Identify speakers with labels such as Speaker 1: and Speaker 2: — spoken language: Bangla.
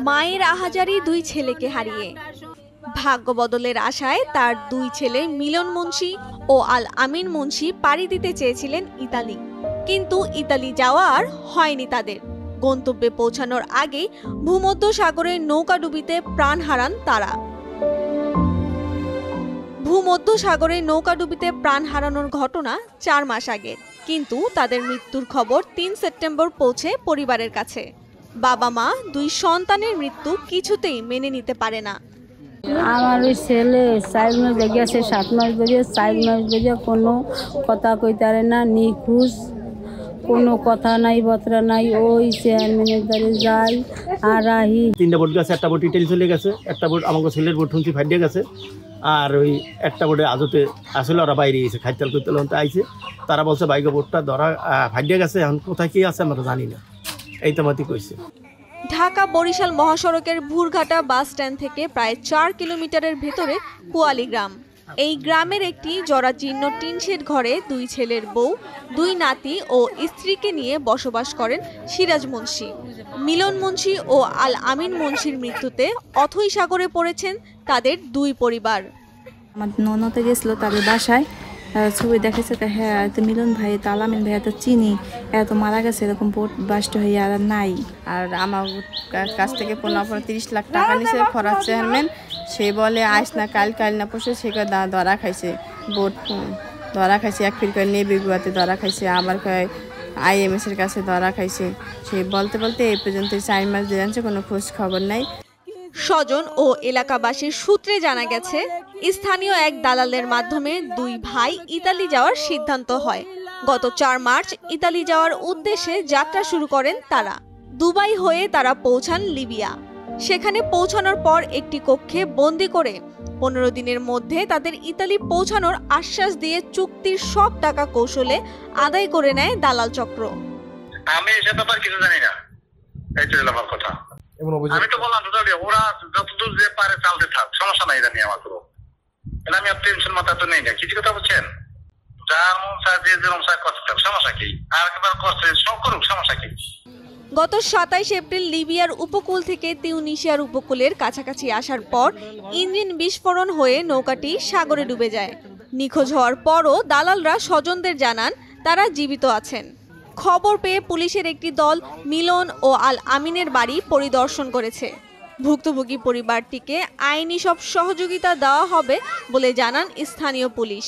Speaker 1: মায়ের আহাজারি দুই ছেলেকে হারিয়ে ভাগ্য বদলের আশায় তার দুই ছেলে মিলন মুন্সি ও আল আমিন মুন্সি পাড়ি দিতে চেয়েছিলেন ইতালি, কিন্তু ইতালি যাওয়া আর হয়নি তাদের। গন্তব্যে পৌঁছানোর আগেই ভূমধ্যসাগরের নৌকাডুবিতে প্রাণ হারান তারা। ভূমধ্যসাগরে নৌকাডুবিতে প্রাণ হারানোর ঘটনা 4 মাস আগে, কিন্তু তাদের মৃত্যুর খবর 3 সেপ্টেম্বর পৌঁছে পরিবারের কাছে। বাবা মা দুই সন্তানের মৃত্যু কিছুতেই মেনে নিতে পারে না।
Speaker 2: আমার ওই ছেলে 4 মাস গেছে, 7 মাস ধরে 4 মাস ধরে কোনো কথা কইতারে না, নিখোঁজ, কোনো কথা নাই বতরা নাই। ওই চেয়ারম্যানের দ্বারে যাই আর আহি।
Speaker 3: 3টা বোট গেছে, একটা বোট ইটালি চলে গেছে, একটা বোট আমাকে ছেলের বোট শুনছি ফাইডে গেছে, আর ওই একটা বোটে আজতে আসলে ওরা বাইরে গেছে খাইতাল কইতাল আইছে। তারা বলছে বাইকে বোটটা ধরা ফাইডে গেছে, এখন কোথায় কি আছে আমরা জানি না, এই তো কইছে।
Speaker 1: ঢাকা বরিশাল মহাসড়কের ভুরঘাটা বাস স্ট্যান্ড থেকে প্রায় 4 কিলোমিটারের ভেতরে কুয়ালি গ্রাম। এই গ্রামের একটি জরাজীর্ণ টিনশেড ঘরে দুই ছেলের বউ, দুই নাতি ও স্ত্রীকে নিয়ে বসবাস করেন সিরাজ মুন্সি। মিলন মুন্সি ও আল আমিন মুন্সির মৃত্যুতে অথৈ সাগরে পড়েছেন তাদের দুই পরিবার।
Speaker 4: আমার ননদে গেছিল তাদের বাসায়, ছবি দেখেছে, হ্যাঁ তো মিলন ভাই, তো আল আমিন ভাই তো চিনি, এত মারা গেছে, এরকম বোট বাস্ট হয়ে আর নাই। আর আমার কাছ থেকে 15-30 লাখ টাকা নিছে ফরাজ চেয়ারম্যান। সে বলে আইস না কাল না পরশু, সে ধরা খাইছে, বোট ধরা খাইছে, এক ফির করে নেবি গুয়াতে ধরা খাইছে, আবার কয় IMS এর কাছে ধরা খাইছে। সে বলতে বলতে এই পর্যন্ত 4 মাস দিয়ে জানছে, কোনো খোঁজ খবর নাই।
Speaker 1: স্বজন ও এলাকাবাসীর সূত্রে জানা গেছে, স্থানীয় এক দালালের মাধ্যমে দুই ভাই ইতালি যাওয়ার সিদ্ধান্ত হয়। গত 4 মার্চ ইতালি যাওয়ার উদ্দেশ্যে যাত্রা শুরু করেন তারা। দুবাই হয়ে তারা পৌঁছান লিবিয়া। সেখানে পৌঁছানোর পর একটি কক্ষে বন্দি করে 15 দিনের মধ্যে তাদের ইতালি পৌঁছানোর আশ্বাস দিয়ে চুক্তির সব টাকা কৌশলে আদায় করে নেয় দালাল চক্র।
Speaker 5: আমি এসব ব্যাপার কিছু জানি না, এই তো আমার কথা। আমি তো বললাম ওরা যতদূর যে পারে চালতে থাক, সমস্যা নাই, জানি আমার কোনো, আমি আর টেনশন মাথা তো নেই না। কিছু কথা বলছেন, যার মন চায় যে যেরকম চায় করতে থাক, সমস্যা কি? আর একবার করছে সব করুক, সমস্যা কি?
Speaker 1: গত 27 এপ্রিল লিবিয়ার উপকূল থেকে তিউনিসিয়ার উপকূলের কাছাকাছি আসার পর ইঞ্জিন বিস্ফোরণ হয়ে নৌকাটি সাগরে ডুবে যায়। নিখোঁজ হওয়ার পরও দালালরা স্বজনদের জানান তারা জীবিত আছেন। খবর পেয়ে পুলিশের একটি দল মিলন ও আল আমিনের বাড়ি পরিদর্শন করেছে। ভুক্তভোগী পরিবারটিকে আইনি সব সহযোগিতা দেওয়া হবে বলে জানান স্থানীয় পুলিশ।